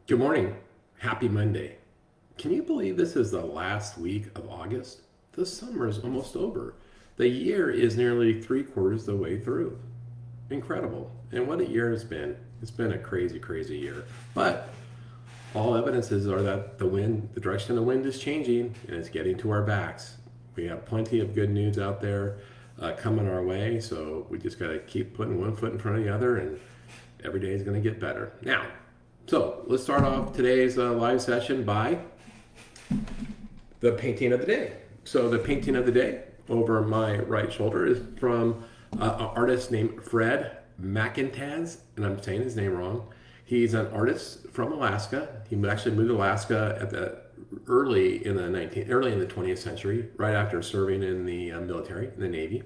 Good morning. Happy Monday. Can you believe this is the last week of August? The summer is almost over. The year is nearly three quarters the way through. Incredible. And what a year it's been. It's been a crazy, crazy year. But all evidences are that the direction of the wind is changing and it's getting to our backs. We have plenty of good news out there coming our way. So we just got to keep putting one foot in front of the other and every day is going to get better. Now, so let's start off today's live session by the painting of the day. So the painting of the day over my right shoulder is from an artist named Fred McIntaz, and I'm saying his name wrong. He's an artist from Alaska. He actually moved to Alaska at the early in the 20th century, right after serving in the military, in the Navy.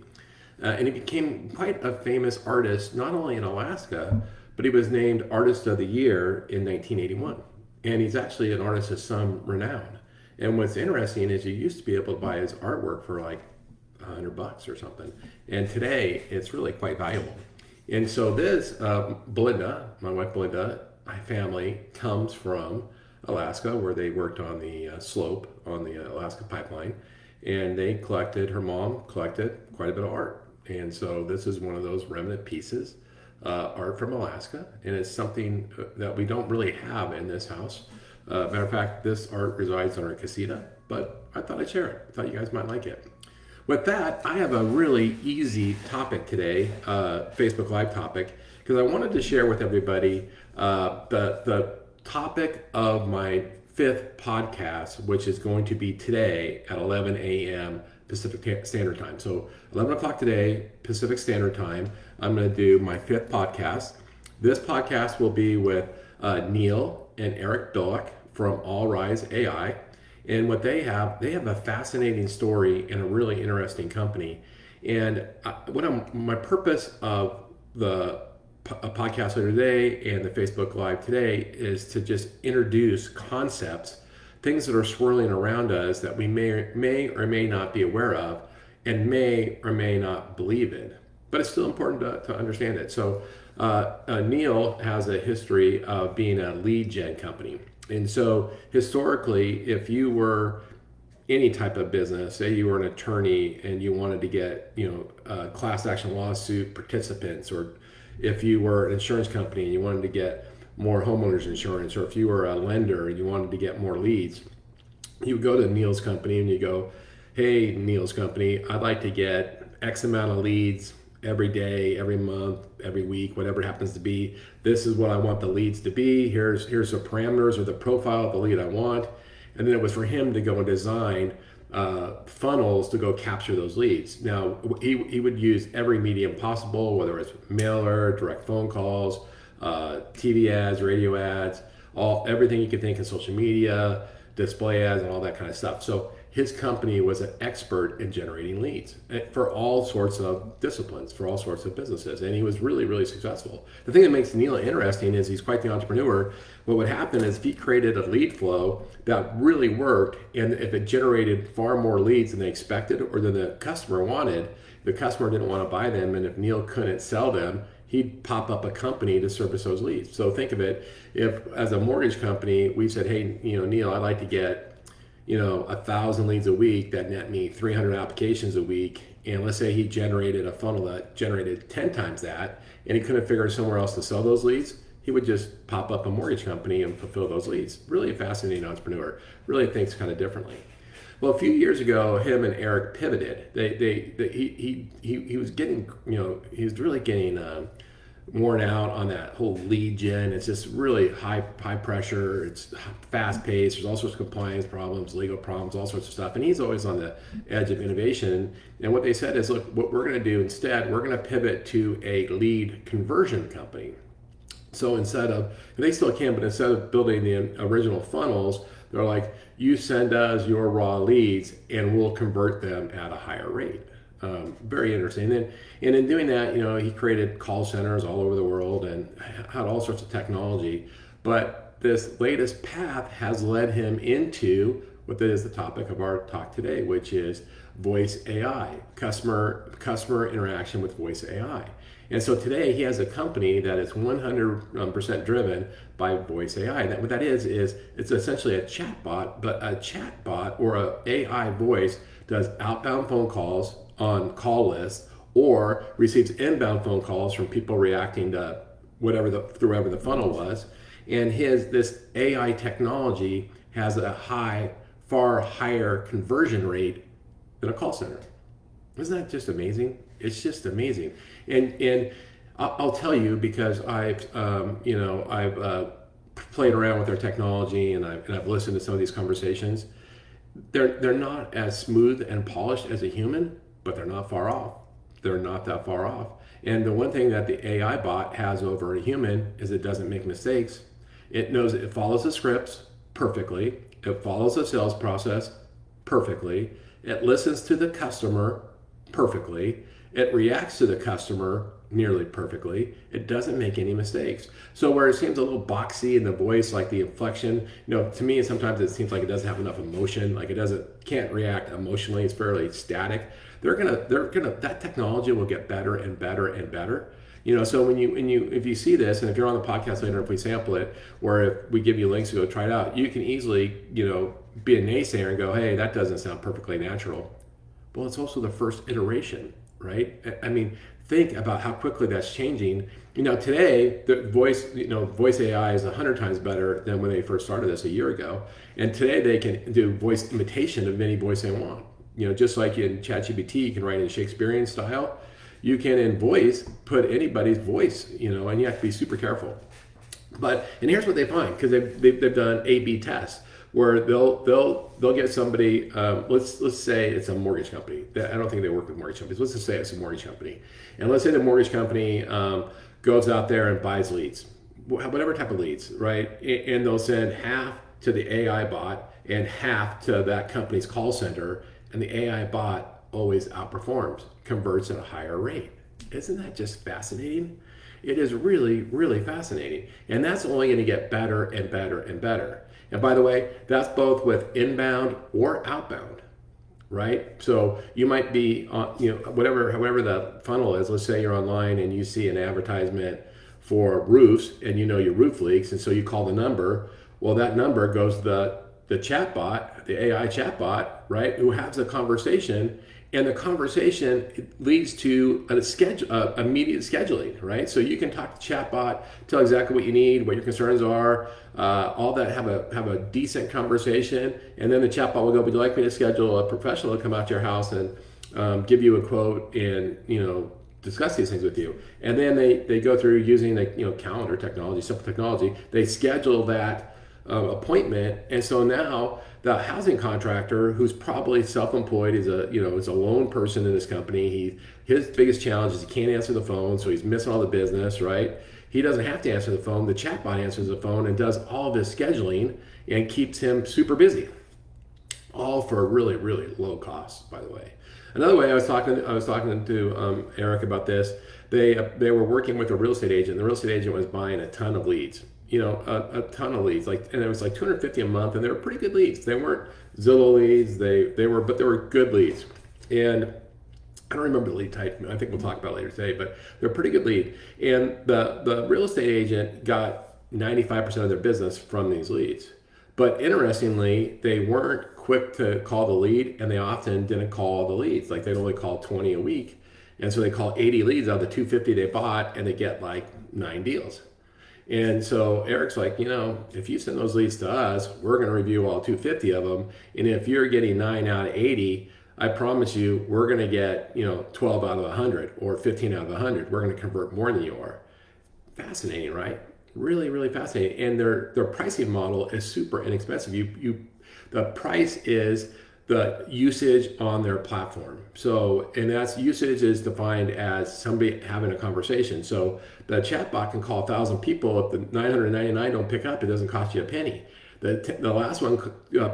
And he became quite a famous artist, not only in Alaska, but he was named Artist of the Year in 1981. And he's actually an artist of some renown. And what's interesting is you used to be able to buy his artwork for like $100 or something. And today it's really quite valuable. And so this, Belinda, my wife Belinda, my family comes from Alaska where they worked on the slope on the Alaska pipeline. And her mom collected quite a bit of art. And so this is one of those remnant pieces, art from Alaska. And it's something that we don't really have in this house. Matter of fact, this art resides on our casita, but I thought I'd share it. I thought you guys might like it. With that, I have a really easy topic today, Facebook Live topic, because I wanted to share with everybody the topic of my fifth podcast, which is going to be today at 11 a.m. Pacific Standard Time. So 11 o'clock today, Pacific Standard Time, I'm going to do my fifth podcast. This podcast will be with Neil and Eric Billick from All Rise AI. And what they have a fascinating story and a really interesting company. And my purpose of the podcast today and the Facebook Live today is to just introduce concepts, things that are swirling around us that we may or may not be aware of and may or may not believe in. But it's still important to understand it. So Neil has a history of being a lead gen company. And so historically, if you were any type of business, say you were an attorney and you wanted to get, class action lawsuit participants, or if you were an insurance company and you wanted to get more homeowners insurance, or if you were a lender and you wanted to get more leads, you would go to Neil's company and you go, hey, Neil's company, I'd like to get X amount of leads every day, every month, every week, whatever it happens to be. This is what I want the leads to be. Here's the parameters or the profile of the lead I want. And then it was for him to go and design funnels to go capture those leads. Now, he would use every medium possible, whether it's mailer, direct phone calls, TV ads, radio ads, everything you could think of, social media, display ads, and all that kind of stuff. So his company was an expert in generating leads for all sorts of disciplines, for all sorts of businesses. And he was really, really successful. The thing that makes Neil interesting is he's quite the entrepreneur. What would happen is if he created a lead flow that really worked, and if it generated far more leads than they expected or than the customer wanted, the customer didn't want to buy them, and if Neil couldn't sell them, he'd pop up a company to service those leads. So think of it, if as a mortgage company, we said, hey, Neil, I'd like to get 1,000 leads a week that net me 300 applications a week. And let's say he generated a funnel that generated 10 times that, and he couldn't figure somewhere else to sell those leads, he would just pop up a mortgage company and fulfill those leads. Really a fascinating entrepreneur, really thinks kind of differently. Well, a few years ago, him and Eric pivoted. He was getting, he was really getting worn out on that whole lead gen. It's just really high pressure. It's fast paced. There's all sorts of compliance problems, legal problems, all sorts of stuff. And he's always on the edge of innovation. And what they said is, look, what we're going to do instead, we're going to pivot to a lead conversion company. So instead of, and they still can, but instead of building the original funnels, they're like, you send us your raw leads and we'll convert them at a higher rate. Very interesting. And in doing that, he created call centers all over the world and had all sorts of technology. But this latest path has led him into what is the topic of our talk today, which is voice AI, customer interaction with voice AI. And so today he has a company that is 100% driven by voice AI. And what that is it's essentially a chatbot, but a chatbot or a AI voice does outbound phone calls on call lists or receives inbound phone calls from people reacting to whoever the funnel was. And this AI technology has a far higher conversion rate than a call center. Isn't that just amazing? It's just amazing. And I'll tell you, because I've played around with their technology and I've listened to some of these conversations. They're not as smooth and polished as a human, but they're not far off. They're not that far off. And the one thing that the AI bot has over a human is it doesn't make mistakes. It follows the scripts perfectly. It follows the sales process perfectly. It listens to the customer perfectly. It reacts to the customer nearly perfectly. It doesn't make any mistakes. So where it seems a little boxy in the voice, like the inflection, to me sometimes it seems like it doesn't have enough emotion, like it can't react emotionally. It's fairly static. That technology will get better and better and better. So if you see this, and if you're on the podcast later, if we sample it, or if we give you links to go try it out, you can easily, be a naysayer and go, hey, that doesn't sound perfectly natural. Well, it's also the first iteration, right? I mean, think about how quickly that's changing. Today, the voice AI is 100 times better than when they first started this a year ago. And today they can do voice imitation of any voice they want. Just like in ChatGPT, you can write in Shakespearean style. You can in voice put anybody's voice, and you have to be super careful. And here's what they find, because they've done A/B tests where they'll get somebody. Let's say it's a mortgage company. I don't think they work with mortgage companies. Let's just say it's a mortgage company, and let's say the mortgage company goes out there and buys leads, whatever type of leads, right? And they'll send half to the AI bot and half to that company's call center, and the AI bot always outperforms, converts at a higher rate. Isn't that just fascinating? It is really, really fascinating. And that's only going to get better and better and better. And by the way, that's both with inbound or outbound, right? So you might be on, however the funnel is. Let's say you're online and you see an advertisement for roofs and your roof leaks. And so you call the number. Well, that number goes to the chatbot, the AI chatbot, right? Who has a conversation. And the conversation leads to immediate scheduling, right? So you can talk to chatbot, tell exactly what you need, what your concerns are, all that. Have a decent conversation, and then the chatbot will go, "Would you like me to schedule a professional to come out to your house and give you a quote and discuss these things with you?" And then they go through using the calendar technology, simple technology. They schedule that appointment, and so now the housing contractor, who's probably self-employed, is a lone person in this company. His biggest challenge is he can't answer the phone, so he's missing all the business, right? He doesn't have to answer the phone. The chatbot answers the phone and does all of his scheduling and keeps him super busy, all for a really, really low cost, by the way. Another way, I was talking to Eric about this. They were working with a real estate agent. The real estate agent was buying a ton of leads. A ton of leads, and it was like 250 a month, and they were pretty good leads. They weren't Zillow leads, but they were good leads. And I don't remember the lead type. I think we'll talk about it later today, but they're a pretty good lead. And the real estate agent got 95% of their business from these leads. But interestingly, they weren't quick to call the lead, and they often didn't call the leads. Like they'd only call 20 a week. And so they call 80 leads out of the 250 they bought, and they get like 9 deals. And so Eric's like, if you send those leads to us, we're going to review all 250 of them. And if you're getting 9 out of 80, I promise you, we're going to get, 12 out of 100 or 15 out of 100. We're going to convert more than you are. Fascinating, right? Really, really fascinating. And their pricing model is super inexpensive. The price is the usage on their platform. So, and that's usage is defined as somebody having a conversation. So the chatbot can call 1,000 people. If the 999 don't pick up, it doesn't cost you a penny. The last one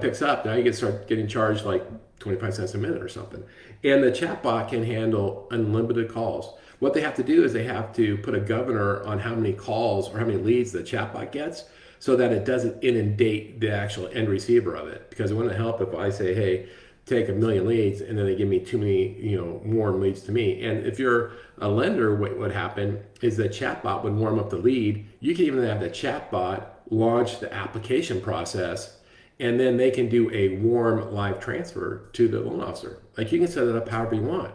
picks up, now you start getting charged like 25 cents a minute or something. And the chatbot can handle unlimited calls. What they have to do is they have to put a governor on how many calls or how many leads the chatbot gets, so that it doesn't inundate the actual end receiver of it. Because it wouldn't help if I say, hey, take a million leads and then they give me too many, warm leads to me. And if you're a lender, what would happen is the chatbot would warm up the lead. You can even have the chatbot launch the application process, and then they can do a warm live transfer to the loan officer. Like, you can set it up however you want.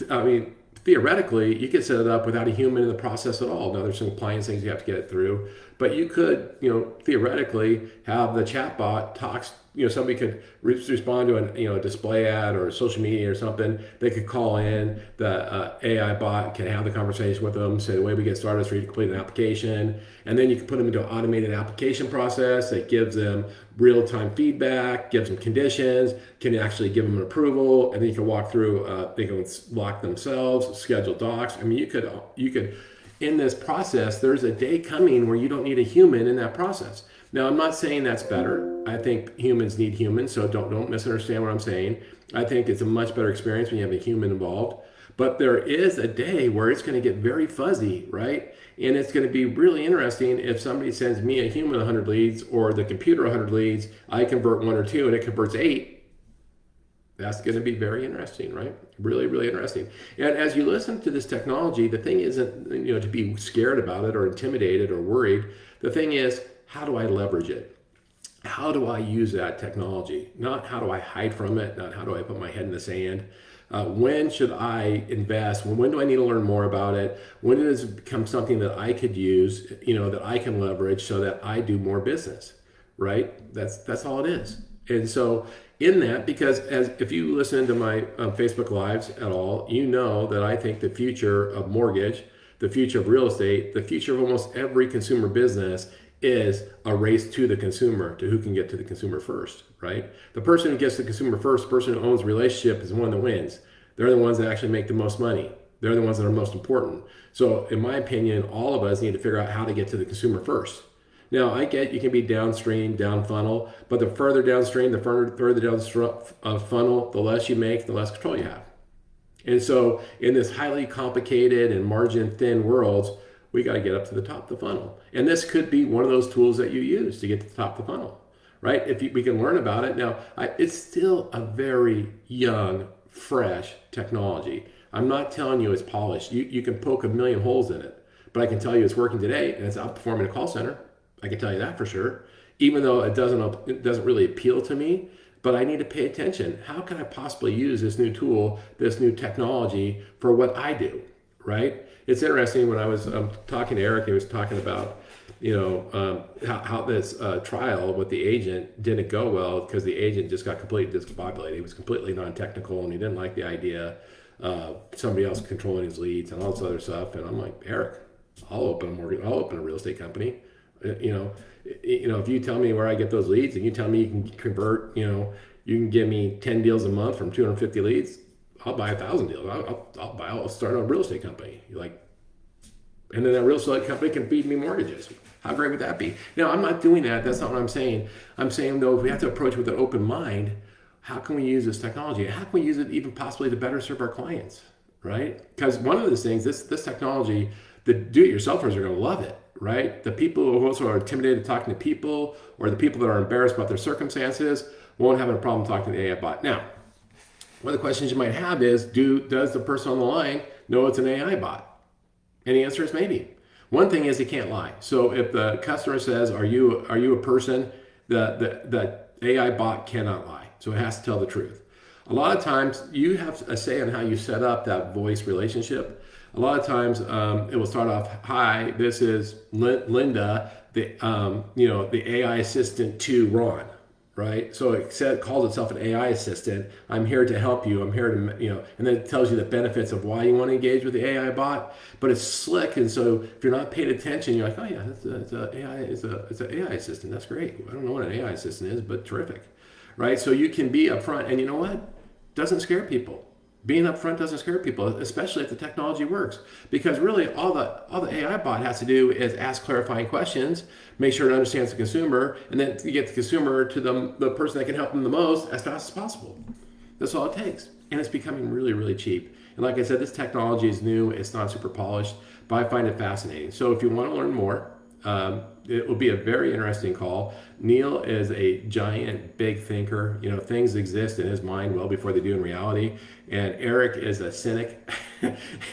I mean, theoretically, you could set it up without a human in the process at all. Now, there's some compliance things you have to get it through, but you could, theoretically have the chatbot talks. Somebody could respond to a display ad or social media or something. They could call in. The AI bot can have the conversation with them. Say, the way we get started is for you to complete an application, and then you can put them into an automated application process that gives them real-time feedback, gives them conditions, can actually give them an approval, and then you can walk through. They can lock themselves, schedule docs. I mean, you could. In this process, there's a day coming where you don't need a human in that process. Now, I'm not saying that's better. I think humans need humans, so don't misunderstand what I'm saying. I think it's a much better experience when you have a human involved. But there is a day where it's going to get very fuzzy, right? And it's going to be really interesting if somebody sends me, a human, 100 leads, or the computer 100 leads, I convert 1 or 2, and it converts 8. That's going to be very interesting, right? Really, really interesting. And as you listen to this technology, the thing isn't, to be scared about it or intimidated or worried. The thing is, how do I leverage it? How do I use that technology? Not how do I hide from it, not how do I put my head in the sand. When should I invest? When do I need to learn more about it? When does it become something that I could use, that I can leverage so that I do more business, right? That's all it is. And so in that, because if you listen to my Facebook Lives at all, you know that I think the future of mortgage, the future of real estate, the future of almost every consumer business is a race to the consumer, to who can get to the consumer first, right? The person who gets to the consumer first, the person who owns the relationship, is the one that wins. They're the ones that actually make the most money. They're the ones that are most important. So in my opinion, all of us need to figure out how to get to the consumer first. Now, I get you can be downstream, down funnel, but the further downstream, the further down funnel, the less you make, the less control you have. And so in this highly complicated and margin thin worlds, we got to get up to the top of the funnel. And this could be one of those tools that you use to get to the top of the funnel, right? We can learn about it. Now, it's still a very young, fresh technology. I'm not telling you it's polished. You can poke a million holes in it, but I can tell you it's working today, and it's outperforming a call center. I can tell you that for sure, even though it doesn't really appeal to me. But I need to pay attention. How can I possibly use this new tool, this new technology for what I do, right? It's interesting, when I was talking to Eric, he was talking about, how this trial with the agent didn't go well because the agent just got completely discombobulated. He was completely non-technical, and he didn't like the idea of somebody else controlling his leads and all this other stuff. And I'm like, Eric, I'll open a real estate company. If you tell me where I get those leads, and you tell me you can convert, you can give me 10 deals a month from 250 leads, I'll buy 1,000 deals. I'll start a real estate company. And then that real estate company can feed me mortgages. How great would that be? Now, I'm not doing that. That's not what I'm saying. I'm saying, though, if we have to approach with an open mind, how can we use this technology? How can we use it even possibly to better serve our clients, right? Because one of those things, this technology, the do-it-yourselfers are going to love it, right? The people who also are intimidated talking to people, or the people that are embarrassed about their circumstances, won't have a problem talking to the AI bot. Now, one of the questions you might have is, does the person on the line know it's an AI bot? And the answer is maybe. One thing is, it can't lie. So if the customer says, are you a person, the AI bot cannot lie. So it has to tell the truth. A lot of times you have a say on how you set up that voice relationship. A lot of times it will start off, hi, this is Linda, the AI assistant to Ron. Right? So it calls itself an AI assistant. I'm here to help you. I'm here to, and then it tells you the benefits of why you want to engage with the AI bot. But it's slick, and so if you're not paying attention, you're like, oh yeah, it's an AI assistant. That's great. I don't know what an AI assistant is, but terrific, right? So you can be upfront, and you know what? Doesn't scare people. Being upfront doesn't scare people, especially if the technology works. Because really, all the AI bot has to do is ask clarifying questions, make sure it understands the consumer, and then you get the consumer to the person that can help them the most as fast as possible. That's all it takes. And it's becoming really, really cheap. And like I said, this technology is new. It's not super polished, but I find it fascinating. So if you want to learn more, It will be a very interesting call. Neil is a giant, big thinker. You know, things exist in his mind well before they do in reality. And Eric is a cynic.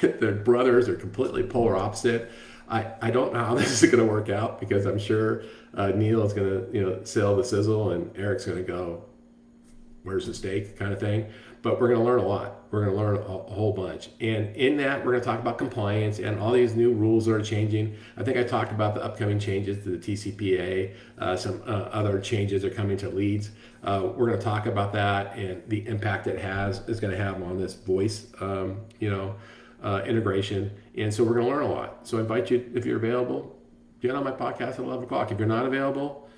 Their brothers are completely polar opposite. I don't know how this is going to work out because I'm sure Neil is going to, sell the sizzle, and Eric's going to go, where's the steak kind of thing. But we're going to learn a lot. We're going to learn a whole bunch. And in that, we're going to talk about compliance and all these new rules that are changing. I think I talked about the upcoming changes to the TCPA. Some other changes are coming to leads. We're going to talk about that and the impact it is going to have on this voice, integration. And so we're going to learn a lot. So I invite you, if you're available, get on my podcast at 11 o'clock. If you're not available,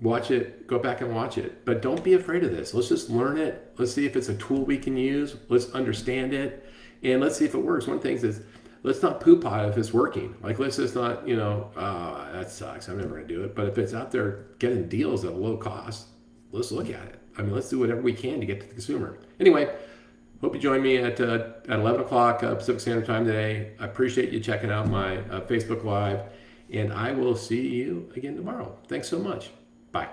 watch it, go back and watch it. But don't be afraid of this. Let's just learn it. Let's see if it's a tool we can use. Let's understand it. And let's see if it works. One thing is, let's not poop-pot if it's working. Like, let's just not, that sucks, I'm never going to do it. But if it's out there getting deals at a low cost, let's look at it. I mean, let's do whatever we can to get to the consumer. Anyway, hope you join me at 11 o'clock Pacific Standard Time today. I appreciate you checking out my Facebook Live. And I will see you again tomorrow. Thanks so much. Bye.